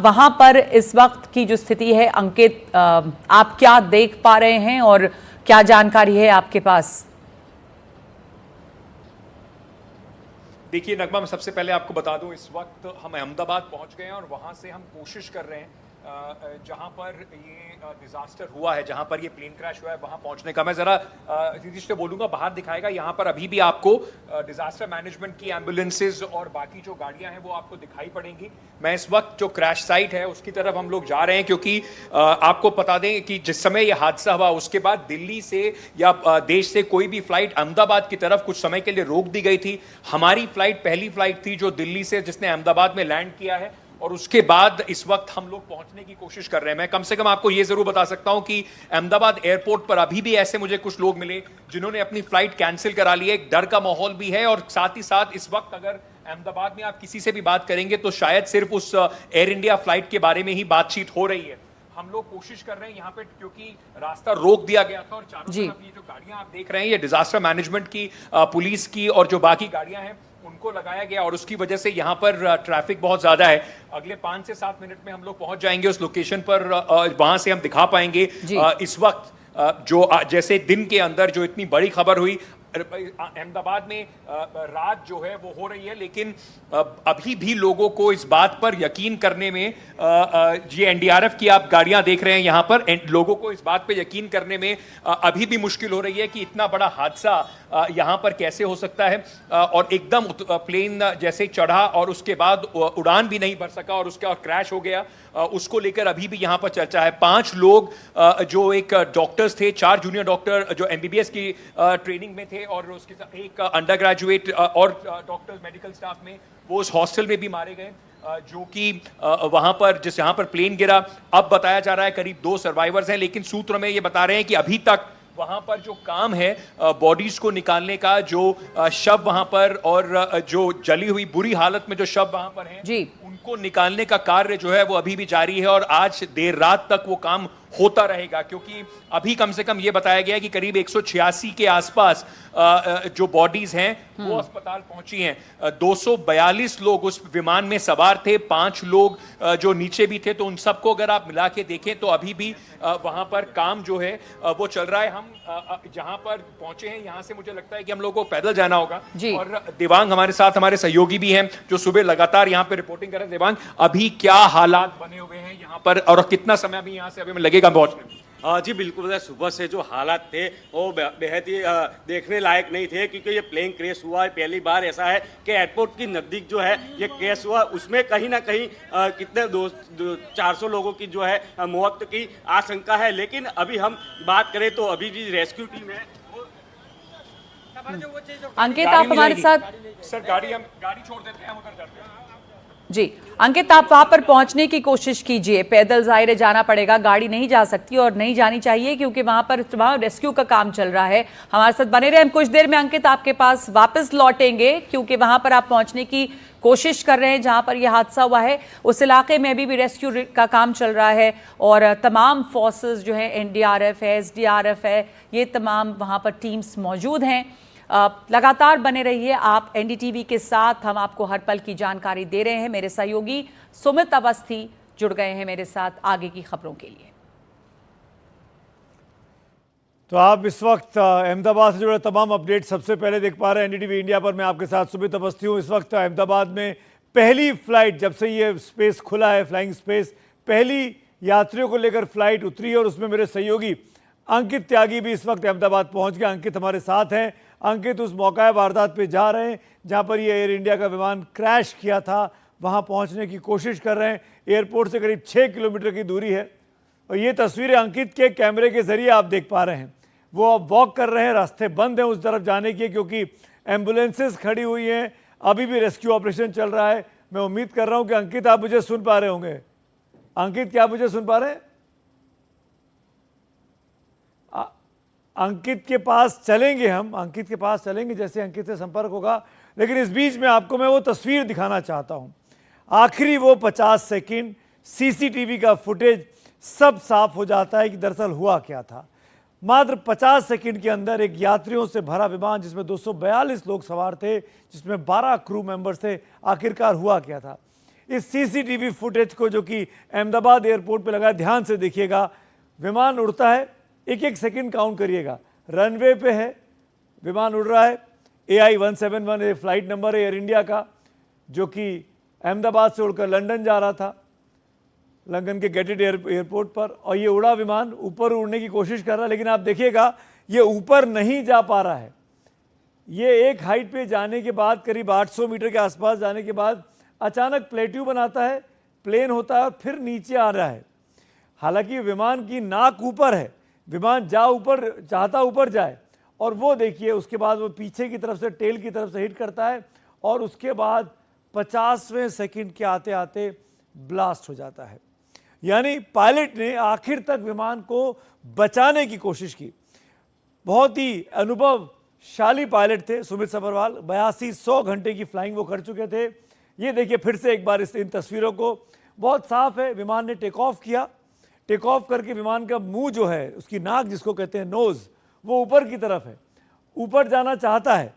वहां पर इस वक्त की जो स्थिति है अंकित, आप क्या देख पा रहे हैं और क्या जानकारी है आपके पास? देखिए नगमा, मैं सबसे पहले आपको बता दूं, इस वक्त हम अहमदाबाद पहुंच गए हैं और वहां से हम कोशिश कर रहे हैं जहां पर ये डिजास्टर हुआ है, जहां पर ये प्लेन क्रैश हुआ है, वहां पहुंचने का। मैं जरा नीतीश से बोलूंगा, बाहर दिखाएगा। यहां पर अभी भी आपको डिजास्टर मैनेजमेंट की एम्बुलेंसेज और बाकी जो गाड़ियां हैं वो आपको दिखाई पड़ेंगी। मैं इस वक्त जो क्रैश साइट है उसकी तरफ हम लोग जा रहे हैं, क्योंकि आपको बता दें कि जिस समय ये हादसा हुआ उसके बाद दिल्ली से या देश से कोई भी फ्लाइट अहमदाबाद की तरफ कुछ समय के लिए रोक दी गई थी। हमारी फ्लाइट पहली फ्लाइट थी जो दिल्ली से, जिसने अहमदाबाद में लैंड किया है, और उसके बाद इस वक्त हम लोग पहुंचने की कोशिश कर रहे हैं। मैं कम से कम आपको यह जरूर बता सकता हूं कि अहमदाबाद एयरपोर्ट पर अभी भी ऐसे मुझे कुछ लोग मिले जिन्होंने अपनी फ्लाइट कैंसिल करा ली है। एक डर का माहौल भी है, और साथ ही साथ इस वक्त अगर अहमदाबाद में आप किसी से भी बात करेंगे तो शायद सिर्फ उस एयर इंडिया फ्लाइट के बारे में ही बातचीत हो रही है। हम लोग कोशिश कर रहे हैं यहाँ पे, क्योंकि रास्ता रोक दिया गया था और चारों तरफ ये जो गाड़ियां आप देख रहे हैं, ये डिजास्टर मैनेजमेंट की, पुलिस की और जो बाकी गाड़ियां हैं उनको लगाया गया, और उसकी वजह से यहाँ पर ट्रैफिक बहुत ज्यादा है। अगले 5 से 7 मिनट में हम लोग पहुंच जाएंगे उस लोकेशन पर, वहां से हम दिखा पाएंगे। इस वक्त जो जैसे दिन के अंदर जो इतनी बड़ी खबर हुई अहमदाबाद में, रात जो है वो हो रही है, लेकिन अभी भी लोगों को इस बात पर यकीन करने में, ये एनडीआरएफ की आप गाड़ियां देख रहे हैं यहाँ पर, लोगों को इस बात पर यकीन करने में अभी भी मुश्किल हो रही है कि इतना बड़ा हादसा यहाँ पर कैसे हो सकता है। और एकदम प्लेन जैसे चढ़ा और उसके बाद उड़ान भी नहीं भर सका और उसका क्रैश हो गया, उसको लेकर अभी भी यहाँ पर चर्चा है। 5 लोग जो एक डॉक्टर्स थे, 4 जूनियर डॉक्टर जो एमबीबीएस की ट्रेनिंग में थे, और उसके साथ एक अंडर ग्रेजुएट और डॉक्टर्स मेडिकल स्टाफ में, वो उस हॉस्टल में भी मारे गए जो कि वहां पर, जिस यहाँ पर प्लेन गिरा। अब बताया जा रहा है करीब 2 सर्वाइवर्स हैं, लेकिन सूत्र में ये बता रहे हैं कि अभी तक वहां पर जो काम है बॉडीज को निकालने का, जो शव वहां पर और जो जली हुई बुरी हालत में जो शव वहां पर हैं, उनको निकालने का कार्य जो है वो अभी भी जारी है, और आज देर रात तक वो काम होता रहेगा। क्योंकि अभी कम से कम ये बताया गया है कि करीब 186 के आसपास जो बॉडीज हैं वो अस्पताल पहुंची हैं। 242 लोग उस विमान में सवार थे, 5 लोग जो नीचे भी थे, तो उन सबको अगर आप मिला के देखें तो अभी भी वहां पर काम जो है वो चल रहा है। हम जहां पर पहुंचे हैं, यहां से मुझे लगता है कि हम लोगों को पैदल जाना होगा, और दिवांग हमारे साथ, हमारे सहयोगी भी हैं जो सुबह लगातार यहाँ पे रिपोर्टिंग कर रहे हैं। दिवांग, अभी क्या हालात बने हुए हैं यहाँ पर, और कितना समय अभी यहाँ से अभी में लगेगा पहुंचने में? जी बिल्कुल, सुबह से जो हालात थे वो बेहद ही देखने लायक नहीं थे, क्योंकि ये प्लेन क्रैश हुआ है। पहली बार ऐसा है कि एयरपोर्ट की नज़दीक जो है ये क्रैश हुआ, उसमें कहीं ना कहीं कितने 400 लोगों की जो है मौत की आशंका है। लेकिन अभी हम बात करें तो अभी भी रेस्क्यू टीम है। अंकित, आप हमारे साथ। सर गाड़ी छोड़ देते हैं, हम उधर जाते हैं। जी अंकित, आप वहां पर पहुंचने की कोशिश कीजिए। पैदल ज़ाहिर जाना पड़ेगा, गाड़ी नहीं जा सकती और नहीं जानी चाहिए, क्योंकि वहां पर रेस्क्यू का काम चल रहा है। हमारे साथ बने रहे। हम कुछ देर में अंकित आपके पास वापस लौटेंगे, क्योंकि वहां पर आप पहुंचने की कोशिश कर रहे हैं जहां पर यह हादसा हुआ है। उस इलाके में अभी भी रेस्क्यू का काम चल रहा है, और तमाम फोर्सेस जो है, एनडीआरएफ है, एसडीआरएफ है, ये तमाम वहां पर टीम्स मौजूद हैं। लगातार बने रहिए आप एनडीटीवी के साथ, हम आपको हर पल की जानकारी दे रहे हैं। मेरे सहयोगी सुमित अवस्थी जुड़ गए हैं मेरे साथ आगे की खबरों के लिए। तो आप इस वक्त अहमदाबाद से जुड़े तमाम अपडेट सबसे पहले देख पा रहे हैं एनडीटीवी इंडिया पर। मैं आपके साथ सुमित अवस्थी हूँ। इस वक्त अहमदाबाद में पहली फ्लाइट, जब से ये स्पेस खुला है, फ्लाइंग स्पेस, पहली यात्रियों को लेकर फ्लाइट उतरी है, और उसमें मेरे सहयोगी अंकित त्यागी भी इस वक्त अहमदाबाद पहुंच गए। अंकित हमारे साथ हैं। अंकित, उस मौका वारदात पे जा रहे हैं जहां पर ये एयर इंडिया का विमान क्रैश किया था, वहां पहुंचने की कोशिश कर रहे हैं। एयरपोर्ट से करीब 6 किलोमीटर की दूरी है, और ये तस्वीरें अंकित के कैमरे के जरिए आप देख पा रहे हैं। वो अब वॉक कर रहे हैं, रास्ते बंद हैं उस तरफ जाने के, क्योंकि एम्बुलेंसेस खड़ी हुई हैं, अभी भी रेस्क्यू ऑपरेशन चल रहा है। मैं उम्मीद कर रहा हूँ कि अंकित आप मुझे सुन पा रहे होंगे। अंकित, क्या मुझे सुन पा रहे हैं? अंकित के पास चलेंगे, हम अंकित के पास चलेंगे जैसे अंकित से संपर्क होगा। लेकिन इस बीच में आपको मैं वो तस्वीर दिखाना चाहता हूं, आखिरी वो 50 सेकंड, सीसीटीवी का फुटेज, सब साफ हो जाता है कि दरअसल हुआ क्या था। मात्र 50 सेकंड के अंदर एक यात्रियों से भरा विमान, जिसमें 242 लोग सवार थे, जिसमें 12 क्रू मेंबर्स थे, आखिरकार हुआ क्या था। इस सीसीटीवी फुटेज को जो कि अहमदाबाद एयरपोर्ट पे लगा है, ध्यान से देखिएगा। विमान उड़ता है, एक एक सेकंड काउंट करिएगा। रनवे पे है, विमान उड़ रहा है। AI-171 फ्लाइट नंबर है एयर इंडिया का, जो कि अहमदाबाद से उड़कर लंदन जा रहा था, लंदन के गेटेड एयरपोर्ट पर। और ये उड़ा विमान ऊपर उड़ने की कोशिश कर रहा है, लेकिन आप देखिएगा ये ऊपर नहीं जा पा रहा है। ये एक हाइट पे जाने के बाद, करीब 800 मीटर के आसपास जाने के बाद अचानक प्लेट्यू बनाता है, प्लेन होता है और फिर नीचे आ रहा है। हालांकि विमान की नाक ऊपर है, विमान चाहता ऊपर जाए, और वो देखिए उसके बाद वो पीछे की तरफ से, टेल की तरफ से हिट करता है और उसके बाद 50वें सेकंड के आते आते ब्लास्ट हो जाता है। यानी पायलट ने आखिर तक विमान को बचाने की कोशिश की। बहुत ही अनुभवशाली पायलट थे सुमित सभरवाल। 8200 घंटे की फ्लाइंग वो कर चुके थे। ये देखिए फिर से एक बार इन तस्वीरों को, बहुत साफ है। विमान ने टेक ऑफ किया, टेक ऑफ करके विमान का मुंह जो है, उसकी नाक जिसको कहते हैं नोज, वो ऊपर की तरफ है, ऊपर जाना चाहता है,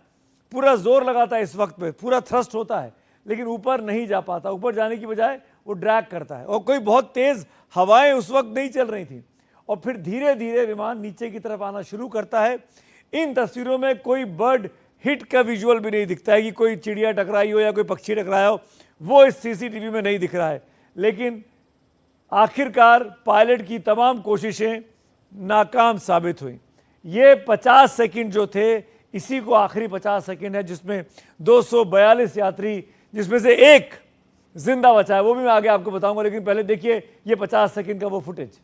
पूरा जोर लगाता है इस वक्त पे, पूरा थ्रस्ट होता है, लेकिन ऊपर नहीं जा पाता। ऊपर जाने की बजाय वो ड्रैग करता है, और कोई बहुत तेज हवाएं उस वक्त नहीं चल रही थी, और फिर धीरे धीरे विमान नीचे की तरफ आना शुरू करता है। इन तस्वीरों में कोई बर्ड हिट का विजुअल भी नहीं दिखता है कि कोई चिड़िया टकराई हो या कोई पक्षी टकराया हो, वो इस सीसीटीवी में नहीं दिख रहा है। लेकिन आखिरकार पायलट की तमाम कोशिशें नाकाम साबित हुई। ये 50 सेकंड जो थे, इसी को आखिरी 50 सेकंड है जिसमें 242 यात्री, जिसमें से एक जिंदा बचा है, वो भी मैं आगे आपको बताऊंगा। लेकिन पहले देखिए ये 50 सेकंड का वो फुटेज।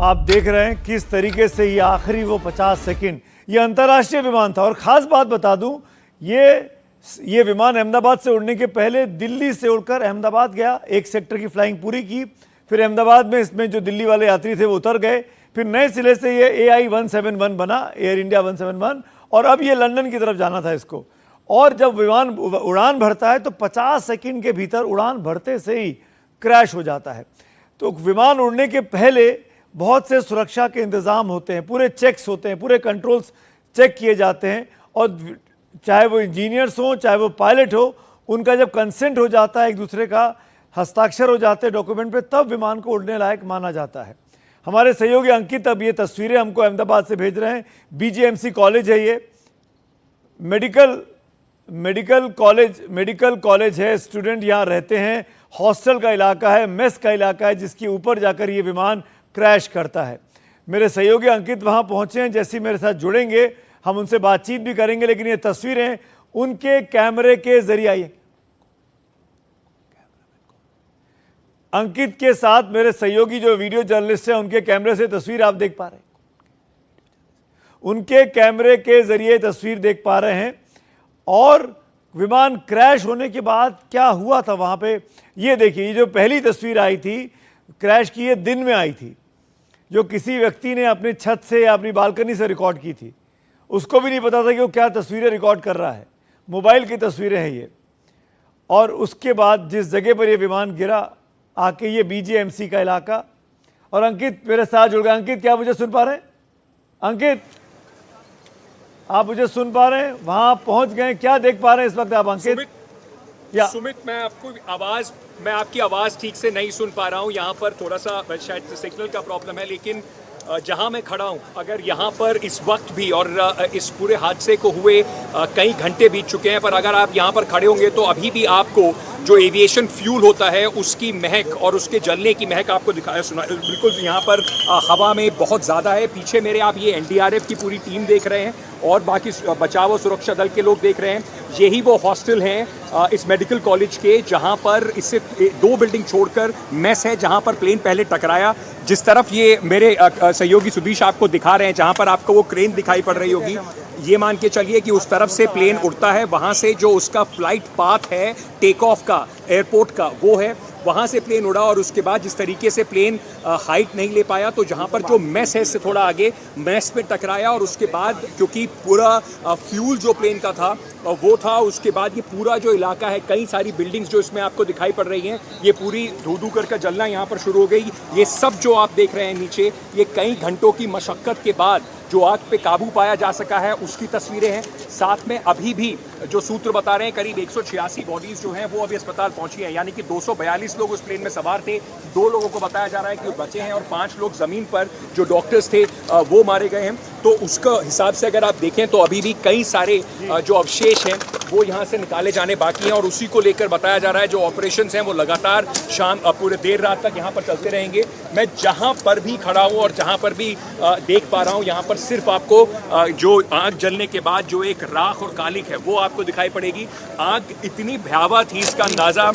आप देख रहे हैं किस तरीके से ये आखिरी वो 50 सेकंड, ये अंतर्राष्ट्रीय विमान था। और ख़ास बात बता दूं, ये विमान अहमदाबाद से उड़ने के पहले दिल्ली से उड़कर अहमदाबाद गया, एक सेक्टर की फ्लाइंग पूरी की, फिर अहमदाबाद में इसमें जो दिल्ली वाले यात्री थे वो उतर गए, फिर नए सिरे से ये AI-171 बना, एयर इंडिया 171, और अब ये लंदन की तरफ जाना था इसको। और जब विमान उड़ान भरता है तो 50 सेकंड के भीतर उड़ान भरते से ही क्रैश हो जाता है। तो विमान उड़ने के पहले बहुत से सुरक्षा के इंतज़ाम होते हैं, पूरे चेक्स होते हैं, पूरे कंट्रोल्स चेक किए जाते हैं, और चाहे वो इंजीनियर्स हों चाहे वो पायलट हो, उनका जब कंसेंट हो जाता है, एक दूसरे का हस्ताक्षर हो जाते हैं डॉक्यूमेंट पे, तब विमान को उड़ने लायक माना जाता है। हमारे सहयोगी अंकित अब ये तस्वीरें हमको अहमदाबाद से भेज रहे हैं। BGMC कॉलेज है, ये मेडिकल कॉलेज है, स्टूडेंट यहाँ रहते हैं, हॉस्टल का इलाका है, मेस का इलाका है, जिसके ऊपर जाकर ये विमान क्रैश करता है। मेरे सहयोगी अंकित वहाँ पहुँचे हैं, जैसे ही मेरे साथ जुड़ेंगे हम उनसे बातचीत भी करेंगे। लेकिन ये तस्वीरें उनके कैमरे के जरिए आई। अंकित के साथ मेरे सहयोगी जो वीडियो जर्नलिस्ट हैं, उनके कैमरे से तस्वीर आप देख पा रहे हैं, उनके कैमरे के जरिए तस्वीर देख पा रहे हैं। और विमान क्रैश होने के बाद क्या हुआ था वहाँ पे, ये देखिए। ये जो पहली तस्वीर आई थी क्रैश की, ये दिन में आई थी, जो किसी व्यक्ति ने अपनी छत से या अपनी बालकनी से रिकॉर्ड की थी। उसको भी नहीं पता था कि वो क्या तस्वीरें रिकॉर्ड कर रहा है, मोबाइल की तस्वीरें हैं ये। और उसके बाद जिस जगह पर ये विमान गिरा, आके ये BGMC का इलाका। और अंकित मेरे साथ जुड़ गया। अंकित, क्या मुझे सुन पा रहे हैं? अंकित, आप मुझे सुन पा रहे हैं? वहां पहुंच गए, क्या देख पा रहे हैं इस वक्त आप अंकित? सुमित, मैं आपकी आवाज़ ठीक से नहीं सुन पा रहा हूँ। यहाँ पर थोड़ा सा शायद सिग्नल का प्रॉब्लम है, लेकिन जहाँ मैं खड़ा हूँ, अगर यहाँ पर इस वक्त भी, और इस पूरे हादसे को हुए कई घंटे बीत चुके हैं, पर अगर आप यहाँ पर खड़े होंगे तो अभी भी आपको जो एविएशन फ्यूल होता है उसकी महक और उसके जलने की महक आपको दिखाया सुना। बिल्कुल यहाँ पर हवा में बहुत ज़्यादा है। पीछे मेरे आप ये एनडीआरएफ की पूरी टीम देख रहे हैं और बाकी बचाव और सुरक्षा दल के लोग देख रहे हैं। यही वो हॉस्टल हैं इस मेडिकल कॉलेज के जहाँ पर इससे 2 बिल्डिंग छोड़कर मेस है जहाँ पर प्लेन पहले टकराया। जिस तरफ ये मेरे सहयोगी सुधीश आपको दिखा रहे हैं, जहाँ पर आपको वो क्रेन दिखाई पड़ रही होगी, ये मान के चलिए कि उस तरफ से प्लेन उड़ता है। वहाँ से जो उसका फ्लाइट पाथ है टेक ऑफ का, एयरपोर्ट का, वो है, वहाँ से प्लेन उड़ा और उसके बाद जिस तरीके से प्लेन हाइट नहीं ले पाया तो जहाँ पर जो मेस है इससे थोड़ा आगे मेस में टकराया और उसके बाद क्योंकि पूरा फ्यूल जो प्लेन का था वो था, उसके बाद ये पूरा जो इलाका है, कई सारी बिल्डिंग्स जो इसमें आपको दिखाई पड़ रही हैं, ये पूरी धू कर जलना यहाँ पर शुरू हो गई। ये सब जो आप देख रहे हैं नीचे, ये कई घंटों की मशक्क़त के बाद जो आग पे काबू पाया जा सका है उसकी तस्वीरें हैं। साथ में अभी भी जो सूत्र बता रहे हैं करीब 186 बॉडीज जो हैं वो अभी अस्पताल पहुंची हैं, यानी कि 242 लोग उस प्लेन में सवार थे। 2 लोगों को बताया जा रहा है कि वो बचे हैं और 5 लोग ज़मीन पर जो डॉक्टर्स थे वो मारे गए हैं। तो उसका हिसाब से अगर आप देखें तो अभी भी कई सारे जो अवशेष हैं वो यहाँ से निकाले जाने बाकी हैं और उसी को लेकर बताया जा रहा है जो ऑपरेशंस हैं वो लगातार शाम पूरे देर रात तक यहाँ पर चलते रहेंगे। मैं जहाँ पर भी खड़ा हूँ और जहाँ पर भी देख पा रहा हूँ, यहाँ पर सिर्फ आपको जो आग जलने के बाद जो एक राख और कालिक है वो आपको दिखाई पड़ेगी। आग इतनी भयावह थी, इसका अंदाज़ा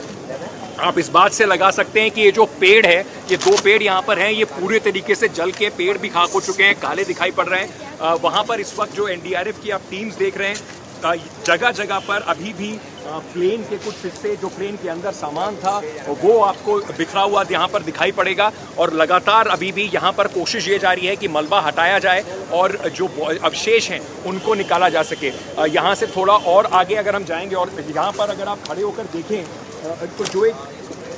आप इस बात से लगा सकते हैं कि ये जो पेड़ है, ये 2 पेड़ यहाँ पर हैं, ये पूरे तरीके से जल के पेड़ भी खाक हो चुके हैं, काले दिखाई पड़ रहे हैं। वहाँ पर इस वक्त जो एनडीआरएफ की आप टीम्स देख रहे हैं, जगह जगह पर अभी भी प्लेन के कुछ हिस्से, जो प्लेन के अंदर सामान था वो आपको बिखरा हुआ यहाँ पर दिखाई पड़ेगा और लगातार अभी भी यहाँ पर कोशिश ये जारी है कि मलबा हटाया जाए और जो अवशेष हैं उनको निकाला जा सके। यहाँ से थोड़ा और आगे अगर हम जाएंगे और यहाँ पर अगर आप खड़े होकर देखें तो जो एक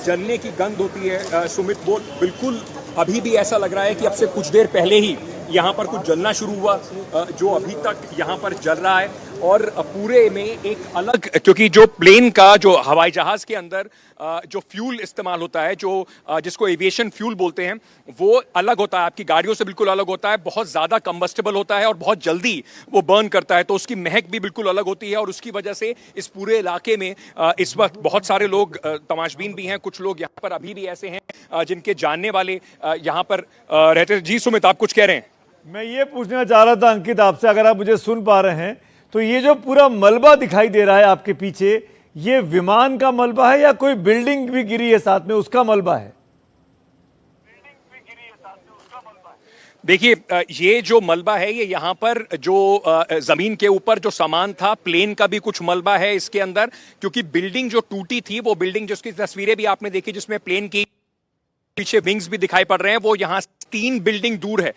जलने की गंध होती है सुमित, वो बिल्कुल अभी भी ऐसा लग रहा है कि अब से कुछ देर पहले ही यहाँ पर कुछ जलना शुरू हुआ, जो अभी तक यहाँ पर जल रहा है। और पूरे में एक अलग, क्योंकि जो प्लेन का जो हवाई जहाज के अंदर जो फ्यूल इस्तेमाल होता है, जो जिसको एविएशन फ्यूल बोलते हैं, वो अलग होता है, आपकी गाड़ियों से बिल्कुल अलग होता है, बहुत ज़्यादा कंबस्टेबल होता है और बहुत जल्दी वो बर्न करता है, तो उसकी महक भी बिल्कुल अलग होती है। और उसकी वजह से इस पूरे इलाके में इस वक्त बहुत सारे लोग तमाशबीन भी हैं, कुछ लोग यहाँ पर अभी भी ऐसे हैं जिनके जानने वाले यहाँ पर रहते हैं। जी सुमित, आप कुछ कह रहे हैं? मैं ये पूछना चाह रहा था अंकित आपसे, अगर आप मुझे सुन पा रहे हैं, तो ये जो पूरा मलबा दिखाई दे रहा है आपके पीछे, ये विमान का मलबा है या कोई बिल्डिंग भी गिरी है साथ में उसका मलबा है? देखिए, ये जो मलबा है ये यहाँ पर जो ज़मीन के ऊपर जो सामान था, प्लेन का भी कुछ मलबा है इसके अंदर, क्योंकि बिल्डिंग जो टूटी थी, वो बिल्डिंग जिसकी तस्वीरें भी आपने देखी जिसमें प्लेन की पीछे विंग्स भी दिखाई पड़ रहे हैं, वो यहाँ 3 बिल्डिंग दूर है।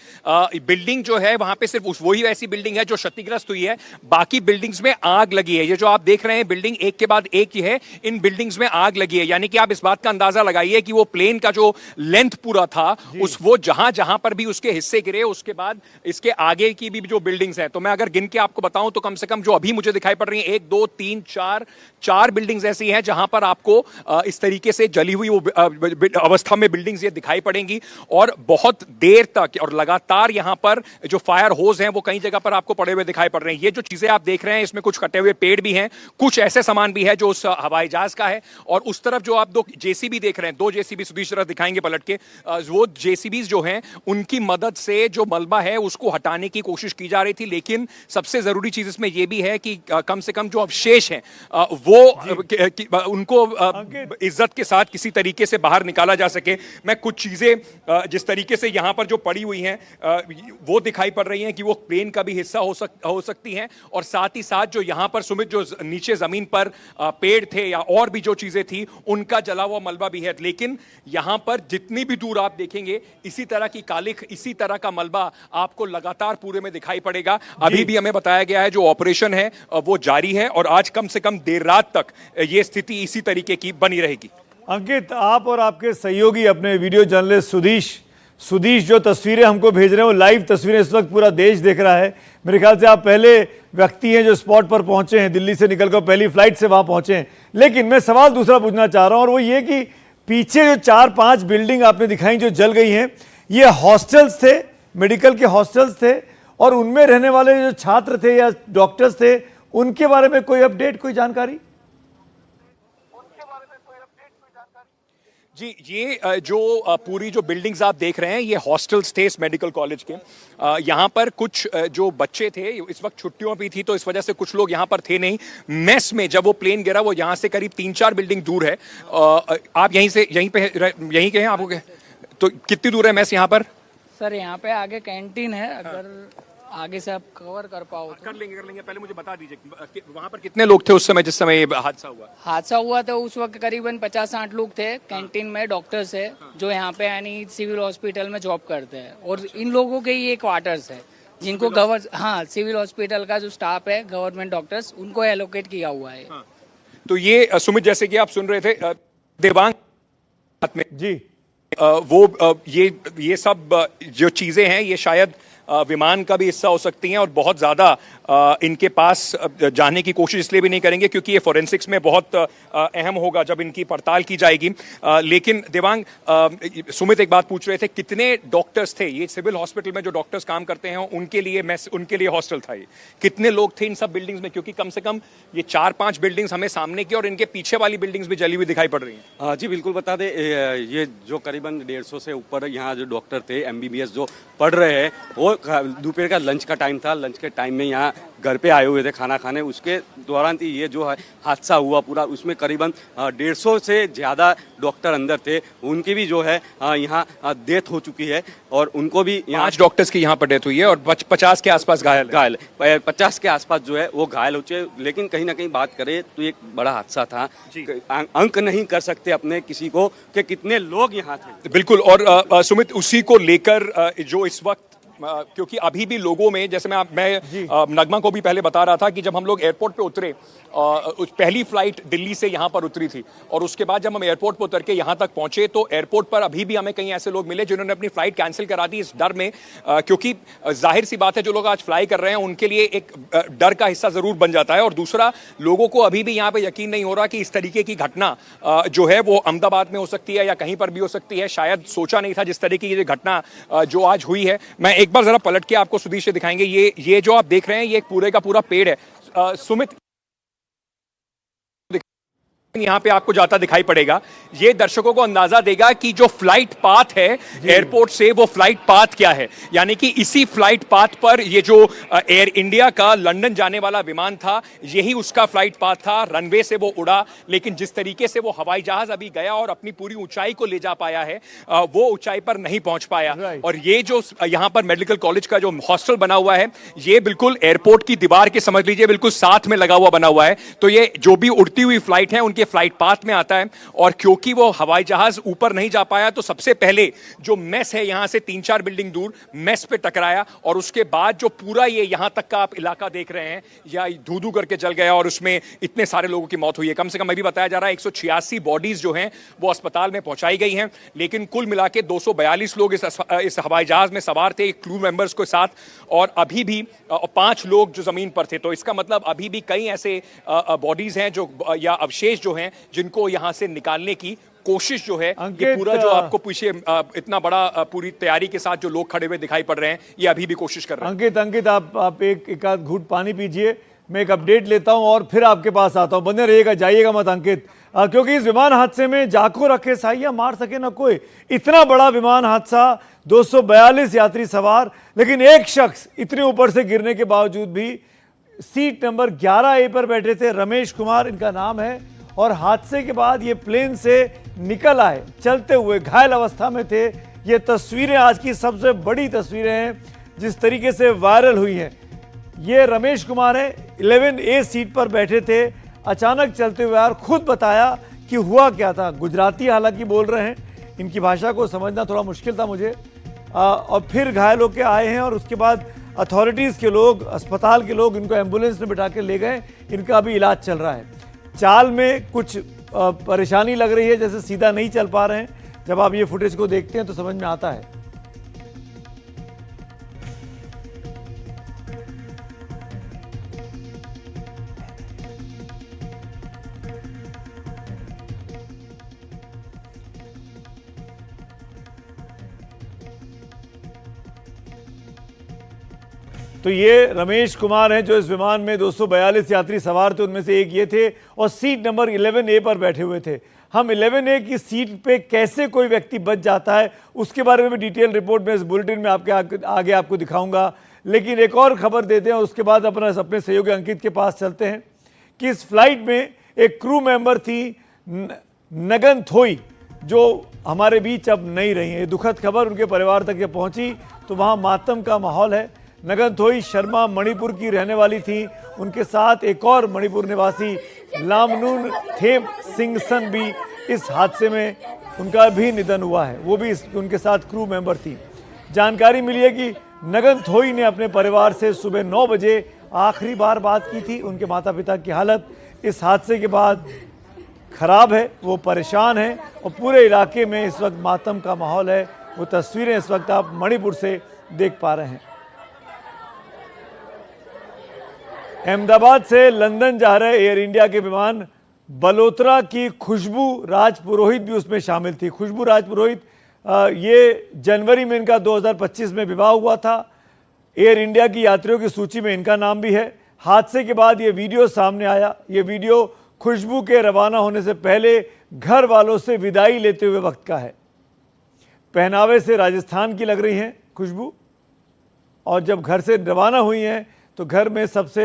बिल्डिंग जो है वहां पे सिर्फ वही ऐसी बिल्डिंग है जो क्षतिग्रस्त हुई है, बाकी बिल्डिंग्स में आग लगी है। ये जो आप देख रहे हैं बिल्डिंग एक के बाद एक ही है, इन बिल्डिंग्स में आग लगी है, यानी कि आप इस बात का अंदाजा लगाइए कि वो प्लेन का जो लेंथ पूरा था वो जहां पर भी उसके हिस्से गिरे, उसके बाद इसके आगे की भी जो बिल्डिंग्स हैं, तो मैं अगर गिन के आपको बताऊं तो कम से कम जो अभी मुझे दिखाई पड़ रही है 1 2 3 4 बिल्डिंग्स ऐसी हैं जहां पर आपको इस तरीके से जली हुई अवस्था में बिल्डिंग्स ये दिखाई पड़ेंगी। और बहुत देर तक और लगातार यहाँ पर जो फायर होज हैं वो कई जगह पर आपको पड़े हुए दिखाई पड़ रहे हैं। ये जो चीजें आप देख रहे हैं इसमें कुछ कटे हुए पेड़ भी हैं, कुछ ऐसे सामान भी है जो उस हवाई जहाज का है, और उस तरफ जो आप 2 जेसीबी देख रहे हैं, 2 जेसीबी सुधीश तरफ दिखाएंगे पलट के, वो जेसीबी जो हैं उनकी मदद से जो मलबा है उसको हटाने की कोशिश की जा रही थी। लेकिन सबसे जरूरी चीज इसमें यह भी है कि कम से कम जो अवशेष हैं वो उनको इज्जत के साथ किसी तरीके से बाहर निकाला जा सके। मैं कुछ चीजें जिस तरीके से यहाँ पर जो पड़ी हुई हैं वो दिखाई पड़ रही हैं कि वो प्लेन का भी हिस्सा हो सकती हैं, और साथ ही साथ जो यहाँ पर सुमित जो नीचे जमीन पर पेड़ थे या और भी जो चीजें थी उनका जला हुआ मलबा भी है। लेकिन यहाँ पर जितनी भी दूर आप देखेंगे इसी तरह की कालिख, इसी तरह का मलबा आपको लगातार पूरे में दिखाई पड़ेगा। अभी भी हमें बताया गया है जो ऑपरेशन है वो जारी है और आज कम से कम देर रात तक ये स्थिति इसी तरीके की बनी रहेगी। अंकित, आप और आपके सहयोगी अपने वीडियो जर्नलिस्ट सुधीश जो तस्वीरें हमको भेज रहे हैं वो लाइव तस्वीरें इस वक्त पूरा देश देख रहा है। मेरे ख्याल से आप पहले व्यक्ति हैं जो स्पॉट पर पहुंचे हैं, दिल्ली से निकलकर पहली फ्लाइट से वहां पहुंचे हैं। लेकिन मैं सवाल दूसरा पूछना चाह रहा हूं और वो ये कि पीछे जो 4-5 बिल्डिंग आपने दिखाई जो जल गई हैं, ये हॉस्टल्स थे, मेडिकल के हॉस्टल्स थे, और उनमें रहने वाले जो छात्र थे या डॉक्टर्स थे उनके बारे में कोई अपडेट, कोई जानकारी? जी, ये जो पूरी जो बिल्डिंग्स आप देख रहे हैं ये हॉस्टल्स थे इस मेडिकल कॉलेज के। यहाँ पर कुछ जो बच्चे थे इस वक्त छुट्टियों पे थी तो इस वजह से कुछ लोग यहाँ पर थे नहीं। मेस में जब वो प्लेन गिरा वो यहाँ से करीब 3-4 बिल्डिंग दूर है। आप यहीं के हैं आपको तो कितनी दूर है मेस यहाँ पर? सर यहाँ पे आगे कैंटीन है, अगर आगे से आप कवर कर पाओ तो। कर लेंगे। पहले मुझे बता दीजिए वहाँ पर कितने लोग थे उस समय जिस समय ये हादसा हुआ? हादसा हुआ तो उस वक्त करीबन 50-60 लोग थे। कैंटीन में डॉक्टर्स है जो यहाँ पे यानी सिविल हॉस्पिटल में जॉब करते हैं और इन लोगों के ये क्वार्टर्स है जिनको सिविल हॉस्पिटल का जो स्टाफ है गवर्नमेंट डॉक्टर्स उनको एलोकेट किया हुआ है। तो ये सुमित जैसे कि आप सुन रहे थे देवांग में जी वो ये सब जो चीजें हैं ये शायद विमान का भी हिस्सा हो सकती हैं और बहुत ज़्यादा इनके पास जाने की कोशिश इसलिए भी नहीं करेंगे क्योंकि ये फोरेंसिक्स में बहुत अहम होगा जब इनकी पड़ताल की जाएगी। लेकिन देवांग, सुमित एक बात पूछ रहे थे, कितने डॉक्टर्स थे? ये सिविल हॉस्पिटल में जो डॉक्टर्स काम करते हैं उनके लिए हॉस्टल था ये। कितने लोग थे इन सब बिल्डिंग्स में? क्योंकि कम से कम ये 4-5 बिल्डिंग्स हमें सामने की और इनके पीछे वाली बिल्डिंग्स भी जली हुई दिखाई पड़ रही हैं। जी बिल्कुल, बता दें ये जो करीबन 150 से ऊपर यहाँ जो डॉक्टर थे MBBS जो पढ़ रहे हैं वो दोपहर का लंच का टाइम था। लंच के टाइम में यहाँ घर पे आए हुए थे खाना खाने। उसके दौरान ये जो है हादसा हुआ पूरा, उसमें करीबन 150 से ज़्यादा डॉक्टर अंदर थे। उनकी भी जो है यहाँ डेथ हो चुकी है और उनको भी 5 डॉक्टर्स की यहाँ पर डेथ हुई है और 50 के आसपास घायल 50 के आसपास जो है वो घायल हो चुके। लेकिन कहीं ना कहीं बात करें तो एक बड़ा हादसा था। अंक नहीं कर सकते अपने किसी को कि कितने लोग यहाँ थे। बिल्कुल। और सुमित, उसी को लेकर जो इस वक्त क्योंकि अभी भी लोगों में, जैसे मैं नगमा को भी पहले बता रहा था कि जब हम लोग एयरपोर्ट पे उतरे, पहली फ्लाइट दिल्ली से यहाँ पर उतरी थी और उसके बाद जब हम एयरपोर्ट पर उतर के यहाँ तक पहुंचे तो एयरपोर्ट पर अभी भी हमें कई ऐसे लोग मिले जिन्होंने अपनी फ्लाइट कैंसिल करा दी इस डर में, क्योंकि जाहिर सी बात है जो लोग आज फ्लाई कर रहे हैं उनके लिए एक डर का हिस्सा जरूर बन जाता है। और दूसरा, लोगों को अभी भी यहाँ पे यकीन नहीं हो रहा कि इस तरीके की घटना जो है वो अहमदाबाद में हो सकती है या कहीं पर भी हो सकती है। शायद सोचा नहीं था जिस तरीके की घटना जो आज हुई है। मैं एक बार जरा पलट के आपको सुधीर से दिखाएंगे। ये जो आप देख रहे हैं ये पूरे का पूरा पेड़ है। सुमित, यहाँ पे आपको जाता दिखाई पड़ेगा। ये दर्शकों को अंदाजा देगा कि जो फ्लाइट पाथ है एयरपोर्ट से, वो फ्लाइट पाथ क्या है। यानी कि इसी फ्लाइट पाथ पर ये जो एयर इंडिया का लंदन जाने वाला विमान था, यही उसका फ्लाइट पाथ था। रनवे से वो उड़ा, लेकिन जिस तरीके से वो हवाई जहाज अभी गया और अपनी पूरी ऊंचाई को ले जा पाया है, वो ऊंचाई पर नहीं पहुंच पाया। और ये जो यहाँ पर मेडिकल कॉलेज का जो हॉस्टल बना हुआ है, ये बिल्कुल एयरपोर्ट की दीवार के समझ लीजिए बिल्कुल साथ में लगा हुआ बना हुआ है। तो ये जो भी उड़ती हुई फ्लाइट है उनके फ्लाइट पाथ में आता है। और क्योंकि वो हवाई जहाज ऊपर नहीं जा पाया तो सबसे पहले जो मेस है यहां से 3-4 बिल्डिंग दूर मेस पे टकराया और उसके बाद जो पूरा ये यहां तक का आप इलाका देख रहे हैं या धू-धू करके जल गया और उसमें इतने सारे लोगों की मौत हुई है। कम से कम अभी बताया जा रहा है 186 बॉडीज जो हैं वो अस्पताल में पहुंचाई गई हैं। लेकिन कुल मिला के 242 लोग इस हवाई जहाज में सवार थे, क्रू मेंबर्स के साथ, और अभी भी 5 लोग जो जमीन पर थे। तो इसका मतलब अभी भी कई ऐसे बॉडीज हैं जो या अवशेष जो हैं जिनको यहां से निकालने की कोशिश जो है, ये पूरा जो आपको पीछे इतना बड़ा पूरी तैयारी के साथ जो लोग खड़े हुए दिखाई पड़ रहे हैं, ये अभी भी कोशिश कर रहे हैं। अंकित आप एक आध घूंट पानी पीजिए, मैं एक अपडेट लेता हूं और फिर आपके पास आता हूं। बने रहिएगा, जाइएगा मत अंकित, क्योंकि इस विमान हादसे में जाको रखे साइया मार सके ना कोई। इतना बड़ा विमान हादसा, 242 यात्री सवार, लेकिन एक शख्स इतने ऊपर से गिरने के बावजूद भी सीट नंबर 11A पर बैठे थे। रमेश कुमार इनका नाम है और हादसे के बाद ये प्लेन से निकल आए, चलते हुए घायल अवस्था में थे। ये तस्वीरें आज की सबसे बड़ी तस्वीरें हैं जिस तरीके से वायरल हुई हैं। ये रमेश कुमार है, 11A सीट पर बैठे थे, अचानक चलते हुए यार खुद बताया कि हुआ क्या था। गुजराती हालांकि बोल रहे हैं, इनकी भाषा को समझना थोड़ा मुश्किल था मुझे। और फिर घायल होकर आए हैं और उसके बाद अथॉरिटीज़ के लोग, अस्पताल के लोग इनको एम्बुलेंस में बिठा के ले गए। इनका अभी इलाज चल रहा है। चाल में कुछ परेशानी लग रही है, जैसे सीधा नहीं चल पा रहे हैं। जब आप ये फुटेज को देखते हैं तो समझ में आता है। तो ये रमेश कुमार हैं जो इस विमान में 242 यात्री सवार थे, उनमें से एक ये थे और सीट नंबर 11A पर बैठे हुए थे। हम 11A की सीट पे कैसे कोई व्यक्ति बच जाता है उसके बारे में भी डिटेल रिपोर्ट में इस बुलेटिन में आगे आपको दिखाऊंगा। लेकिन एक और खबर देते हैं और उसके बाद अपने सहयोगी अंकित के पास चलते हैं कि इस फ्लाइट में एक क्रू मेंबर थी नगन थोई, जो हमारे बीच अब नहीं रही है। दुखद खबर उनके परिवार तक ये पहुंची तो वहां मातम का माहौल है। नगन थोई शर्मा मणिपुर की रहने वाली थी। उनके साथ एक और मणिपुर निवासी लामनून थेम सिंगसन भी इस हादसे में उनका भी निधन हुआ है। वो भी उनके साथ क्रू मेंबर थी। जानकारी मिली है कि नगन थोई ने अपने परिवार से सुबह 9 बजे आखिरी बार बात की थी। उनके माता पिता की हालत इस हादसे के बाद खराब है, वो परेशान हैं और पूरे इलाके में इस वक्त मातम का माहौल है। वो तस्वीरें इस वक्त आप मणिपुर से देख पा रहे हैं। अहमदाबाद से लंदन जा रहे एयर इंडिया के विमान बलोत्रा की खुशबू राजपुरोहित भी उसमें शामिल थी। खुशबू राजपुरोहित, ये जनवरी में इनका 2025 में विवाह हुआ था। एयर इंडिया की यात्रियों की सूची में इनका नाम भी है। हादसे के बाद ये वीडियो सामने आया। ये वीडियो खुशबू के रवाना होने से पहले घर वालों से विदाई लेते हुए वक्त का है। पहनावे से राजस्थान की लग रही हैं खुशबू, और जब घर से रवाना हुई हैं तो घर में सबसे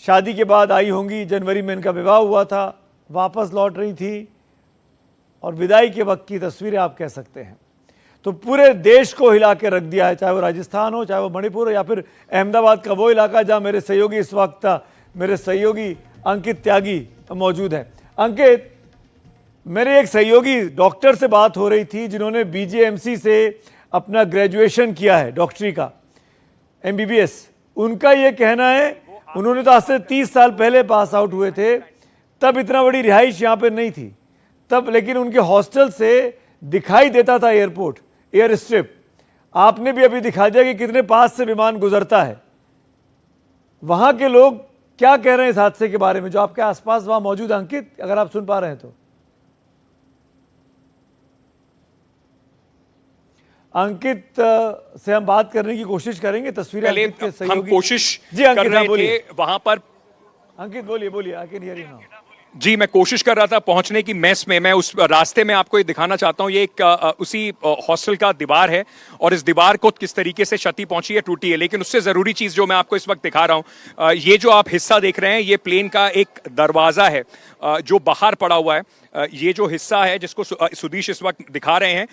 शादी के बाद आई होंगी। जनवरी में इनका विवाह हुआ था, वापस लौट रही थी और विदाई के वक्त की तस्वीरें आप कह सकते हैं। तो पूरे देश को हिला के रख दिया है, चाहे वो राजस्थान हो, चाहे वो मणिपुर हो, या फिर अहमदाबाद का वो इलाका जहां मेरे सहयोगी इस वक्त मेरे सहयोगी अंकित त्यागी मौजूद है। अंकित, मेरे एक सहयोगी डॉक्टर से बात हो रही थी जिन्होंने बीजेएमसी से अपना ग्रेजुएशन किया है, डॉक्टरी का, MBBS। उनका ये कहना है, उन्होंने तो आज से 30 साल पहले पास आउट हुए थे, तब इतना बड़ी रिहाइश यहाँ पे नहीं थी तब, लेकिन उनके हॉस्टल से दिखाई देता था एयरपोर्ट, एयर स्ट्रिप। आपने भी अभी दिखा दिया कि कितने पास से विमान गुजरता है। वहां के लोग क्या कह रहे हैं इस हादसे के बारे में, जो आपके आसपास वहां मौजूद? अंकित, अगर आप सुन पा रहे हैं तो। अंकित से हम बात करने की कोशिश करेंगे। तस्वीरें अंकित के सहयोगी, हम कोशिश जी अंकित, कर रहे बोलिए थे वहां पर। अंकित बोलिए, I can hear you now. जी, मैं कोशिश कर रहा था पहुंचने की मेस में। मैं उस रास्ते में आपको ये दिखाना चाहता हूँ। ये एक उसी हॉस्टल का दीवार है और इस दीवार को किस तरीके से क्षति पहुंची है, टूटी है। लेकिन उससे जरूरी चीज जो मैं आपको इस वक्त दिखा रहा हूँ, ये जो आप हिस्सा देख रहे हैं, ये प्लेन का एक दरवाजा है जो बाहर पड़ा हुआ है। ये जो हिस्सा है जिसको सुदीश इस वक्त दिखा रहे हैं,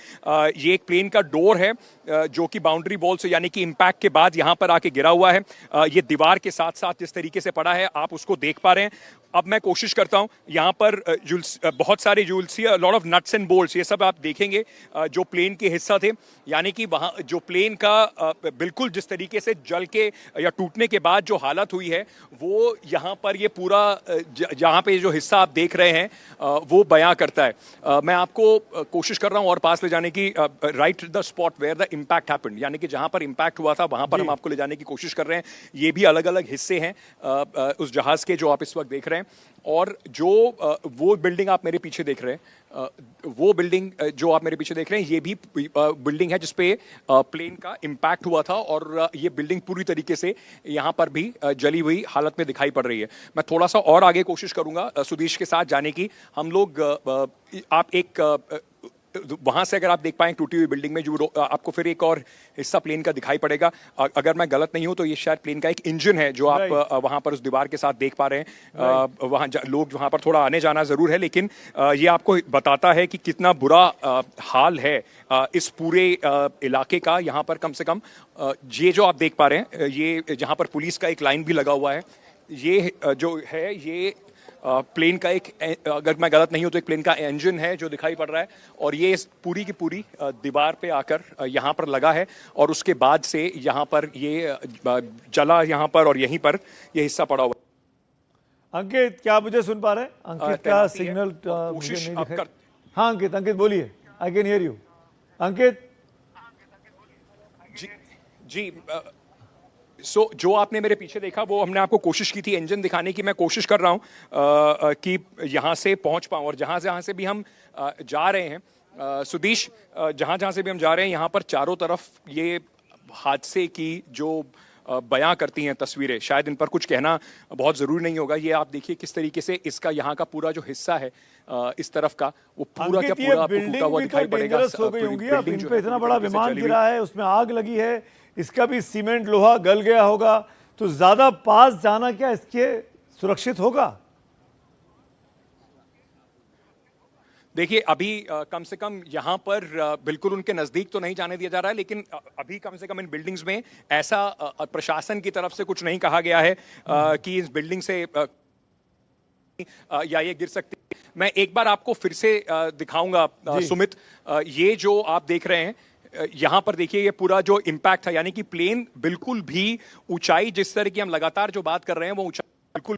ये एक प्लेन का डोर है जो कि बाउंड्री वॉल से, यानी कि इम्पैक्ट के बाद यहाँ पर आके गिरा हुआ है। ये दीवार के साथ साथ जिस तरीके से पड़ा है आप उसको देख पा रहे हैं। अब मैं कोशिश करता हूं, यहाँ पर बहुत सारे lot of nuts and bolts, ये सब आप देखेंगे जो प्लेन के हिस्सा थे। यानी कि वहाँ जो प्लेन का बिल्कुल जिस तरीके से जल के या टूटने के बाद जो हालत हुई है, वो यहाँ पर ये पूरा जहाँ पे जो हिस्सा आप देख रहे हैं वो बयां करता है। मैं आपको कोशिश कर रहा हूँ और पास ले जाने की, right the spot where the impact happened, यानी कि जहाँ पर इम्पैक्ट हुआ था वहाँ पर हम आपको ले जाने की कोशिश कर रहे हैं। ये भी अलग अलग हिस्से हैं उस जहाज के जो आप इस वक्त देख रहे हैं। और जो वो बिल्डिंग आप मेरे पीछे देख रहे हैं, वो बिल्डिंग जो आप मेरे पीछे देख रहे हैं, ये भी बिल्डिंग है जिसपे प्लेन का इम्पैक्ट हुआ था। और ये बिल्डिंग पूरी तरीके से यहाँ पर भी जली हुई हालत में दिखाई पड़ रही है। मैं थोड़ा सा और आगे कोशिश करूंगा सुदेश के साथ जाने की। हम लोग आप एक वहां से अगर आप देख पाएं टूटी हुई बिल्डिंग में जो आपको फिर एक और हिस्सा प्लेन का दिखाई पड़ेगा। अगर मैं गलत नहीं हूं तो ये शायद प्लेन का एक इंजन है जो आप वहां पर उस दीवार के साथ देख पा रहे हैं। वहां लोग वहां पर थोड़ा आने जाना जरूर है, लेकिन ये आपको बताता है कि कितना बुरा हाल है इस पूरे इलाके का। यहाँ पर कम से कम ये जो आप देख पा रहे हैं, ये जहाँ पर पुलिस का एक लाइन भी लगा हुआ है, ये जो है ये प्लेन का एक, अगर मैं गलत नहीं हूं तो एक प्लेन का इंजन है जो दिखाई पड़ रहा है। और ये पूरी की पूरी दीवार पे आकर यहाँ पर लगा है और उसके बाद से यहाँ पर ये जला यहाँ पर, और यहीं पर ये हिस्सा पड़ा हुआ। अंकित, क्या आप मुझे सुन पा रहे हैं? अंकित का सिग्नल मुझे नहीं दिखाई। हाँ अंकित बोलिए, आई कैन हियर यू। अंकित जी जो आपने मेरे पीछे देखा वो हमने आपको कोशिश की थी इंजन दिखाने की। मैं कोशिश कर रहा हूं कि यहाँ से पहुंच पाऊं, और जहां से भी हम जा रहे हैं सुदीश, जहां से भी हम जा रहे हैं यहाँ पर चारों तरफ ये हादसे की जो बयां करती हैं तस्वीरें, शायद इन पर कुछ कहना बहुत ज़रूरी नहीं होगा। ये आप देखिए किस तरीके से इसका यहाँ का पूरा जो हिस्सा है इस तरफ का, वो पूरा का अंकित, ये पूरा आपको बिल्डिंग टूटा हुआ भी दिखाई तो पड़ेगा। डेंजरस हो गई होंगी। अब बिल्डिंग इन जो पे है इतना पूरी बड़ा तरीके से विमान जली हुई। गिरा है, उसमें आग लगी है, इसका भी सीमेंट लोहा गल गया होगा, तो ज्यादा पास जाना क्या इसके सुरक्षित होगा? देखिए अभी कम से कम यहाँ पर बिल्कुल उनके नज़दीक तो नहीं जाने दिया जा रहा है, लेकिन अभी कम से कम इन बिल्डिंग्स में ऐसा प्रशासन की तरफ से कुछ नहीं कहा गया है कि इस बिल्डिंग से या ये गिर सकती है। मैं एक बार आपको फिर से दिखाऊंगा सुमित, ये जो आप देख रहे हैं यहाँ पर देखिए, ये पूरा जो इम्पैक्ट था, यानी कि प्लेन बिल्कुल भी ऊंचाई, जिस तरह की हम लगातार जो बात कर रहे हैं वो ऊंचाई बिल्कुल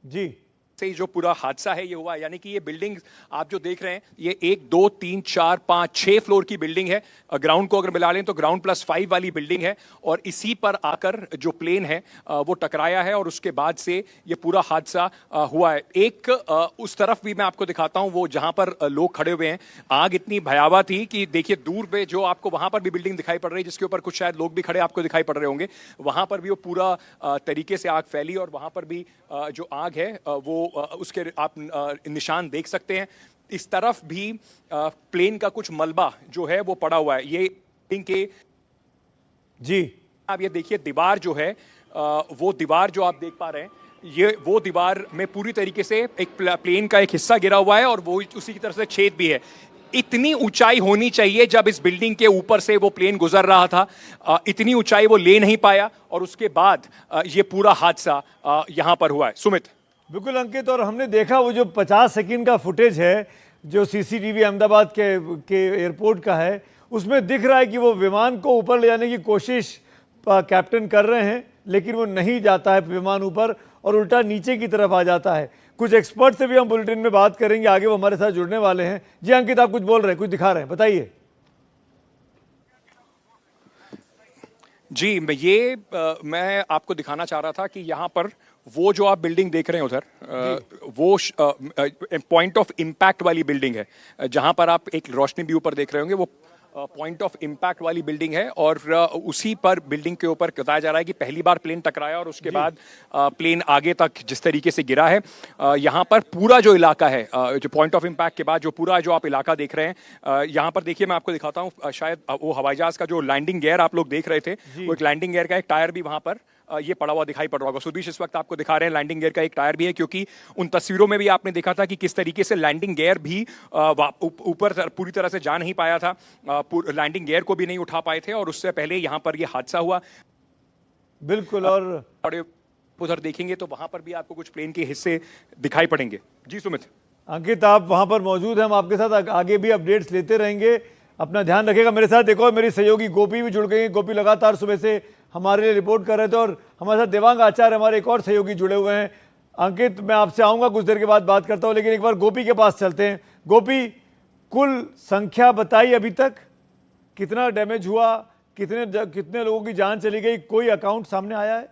जी से जो पूरा हादसा है ये हुआ है। यानी कि ये बिल्डिंग आप जो देख रहे हैं, ये 1 2 3 4 5 6 फ्लोर की बिल्डिंग है। ग्राउंड को अगर मिला लें तो ग्राउंड +5 वाली बिल्डिंग है, और इसी पर आकर जो प्लेन है वो टकराया है, और उसके बाद से ये पूरा हादसा हुआ है। एक उस तरफ भी मैं आपको दिखाता हूं, वो जहां पर लोग खड़े हुए हैं। आग इतनी भयावह थी कि देखिए दूर पे जो आपको वहां पर भी बिल्डिंग दिखाई पड़ रही है, जिसके ऊपर कुछ शायद लोग भी खड़े आपको दिखाई पड़ रहे होंगे, वहां पर भी वो पूरा तरीके से आग फैली, और वहां पर भी जो आग है वो उसके आप निशान देख सकते हैं। इस तरफ भी प्लेन का कुछ मलबा जो है वो पड़ा हुआ है। ये इनके जी आप ये देखिए दीवार जो है, वो दीवार जो आप देख पा रहे हैं, ये वो दीवार में पूरी तरीके से एक प्लेन का एक हिस्सा गिरा हुआ है, और वो उसी की तरफ से छेद भी है। इतनी ऊंचाई होनी चाहिए जब इस बिल्डिंग के ऊपर से वो प्लेन गुजर रहा था, इतनी ऊंचाई वो ले नहीं पाया, और उसके बाद ये पूरा हादसा यहां पर हुआ है। सुमित। बिल्कुल अंकित, और हमने देखा वो जो 50 सेकंड का फुटेज है जो सीसीटीवी अहमदाबाद के एयरपोर्ट का है, उसमें दिख रहा है कि वो विमान को ऊपर ले जाने की कोशिश कैप्टन कर रहे हैं, लेकिन वो नहीं जाता है विमान ऊपर, और उल्टा नीचे की तरफ आ जाता है। कुछ एक्सपर्ट से भी हम बुलेटिन में बात करेंगे, आगे वो हमारे साथ जुड़ने वाले हैं। जी अंकित, आप कुछ बोल रहे हैं, कुछ दिखा रहे हैं, बताइए। जी मैं आपको दिखाना चाह रहा था कि यहाँ पर वो जो आप बिल्डिंग देख रहे हैं उधर, वो पॉइंट ऑफ इम्पैक्ट वाली बिल्डिंग है। जहाँ पर आप एक रोशनी भी ऊपर देख रहे होंगे, वो पॉइंट ऑफ इम्पैक्ट वाली बिल्डिंग है, और उसी पर बिल्डिंग के ऊपर बताया जा रहा है कि पहली बार प्लेन टकराया, और उसके बाद प्लेन आगे तक जिस तरीके से गिरा है। यहाँ पर पूरा जो इलाका है, जो पॉइंट ऑफ इम्पैक्ट के बाद जो पूरा जो आप इलाका देख रहे हैं, यहाँ पर देखिए मैं आपको दिखाता हूँ, शायद वो हवाई जहाज का जो लैंडिंग गियर आप लोग देख रहे थे, वो एक लैंडिंग गियर का एक टायर भी वहाँ पर ये पड़ा हुआ दिखाई पड़ रहा होगा। सुधीश इस वक्त आपको दिखा रहे हैं लैंडिंग गियर का एक टायर भी है, क्योंकि उन तस्वीरों में भी आपने देखा था कि किस तरीके से लैंडिंग गियर भी ऊपर पूरी तरह से जा नहीं पाया था, लैंडिंग गियर को भी नहीं उठा पाए थे, और उससे पहले यहाँ पर ये हादसा हुआ। बिल्कुल, और उधर देखेंगे तो वहां पर भी आपको कुछ प्लेन के हिस्से दिखाई पड़ेंगे। जी सुमित। अंकित, आप वहां पर मौजूद हैं, हम आपके साथ आगे भी अपडेट्स लेते रहेंगे, अपना ध्यान रखिएगा। मेरे साथ एक और मेरी सहयोगी गोपी भी जुड़ गई हैं। गोपी लगातार सुबह से हमारे लिए रिपोर्ट कर रहे थे, और हमारे साथ देवांग आचार्य हमारे एक और सहयोगी जुड़े हुए हैं। अंकित, मैं आपसे आऊँगा, कुछ देर के बाद बात करता हूँ, लेकिन एक बार गोपी के पास चलते हैं। गोपी, कुल संख्या बताई अभी तक, कितना डैमेज हुआ, कितने लोगों की जान चली गई, कोई अकाउंट सामने आया है?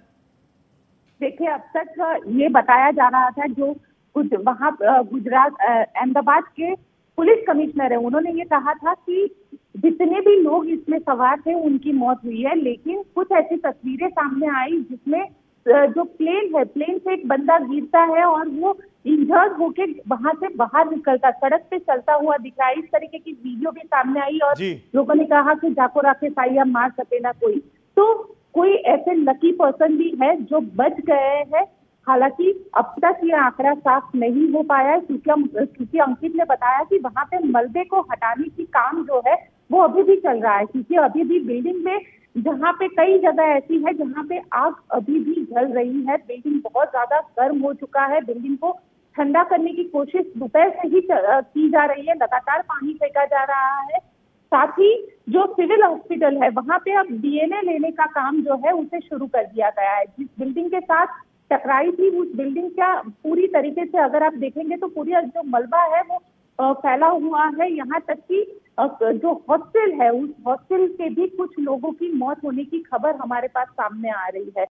देखिए, अब तक ये बताया जा रहा था, जो वहाँ गुजरात अहमदाबाद के पुलिस कमिश्नर है, उन्होंने ये कहा था कि जितने भी लोग इसमें सवार थे उनकी मौत हुई है, लेकिन कुछ ऐसी तस्वीरें सामने आई जिसमें जो प्लेन है, प्लेन से एक बंदा गिरता है और वो इंजर्ड होके वहां से बाहर निकलता, सड़क पे चलता हुआ दिख रहा है। इस तरीके की वीडियो भी सामने आई, और लोगों ने कहा कि जाको राखे साइया मार सके ना कोई। तो कोई ऐसे लकी पर्सन भी है जो बच गए हैं। हालांकि अब तक ये आंकड़ा साफ नहीं हो पाया है, क्योंकि अंकित ने बताया कि वहां पे मलबे को हटाने की काम जो है वो अभी भी चल रहा है, क्योंकि अभी भी बिल्डिंग में जहाँ पे कई जगह ऐसी है जहाँ पे आग अभी भी जल रही है। बिल्डिंग बहुत ज्यादा गर्म हो चुका है, बिल्डिंग को ठंडा करने की कोशिश दोपहर से ही की जा रही है, लगातार पानी फेंका जा रहा है। साथ ही जो सिविल हॉस्पिटल है वहां पे अब डीएनए लेने का काम जो है उसे शुरू कर दिया गया है। जिस बिल्डिंग के साथ टकराई थी उस बिल्डिंग का पूरी तरीके से अगर आप देखेंगे तो पूरी जो मलबा है वो फैला हुआ है। यहाँ तक कि जो हॉस्टल है उस हॉस्टल के भी कुछ लोगों की मौत होने की खबर हमारे पास सामने आ रही है।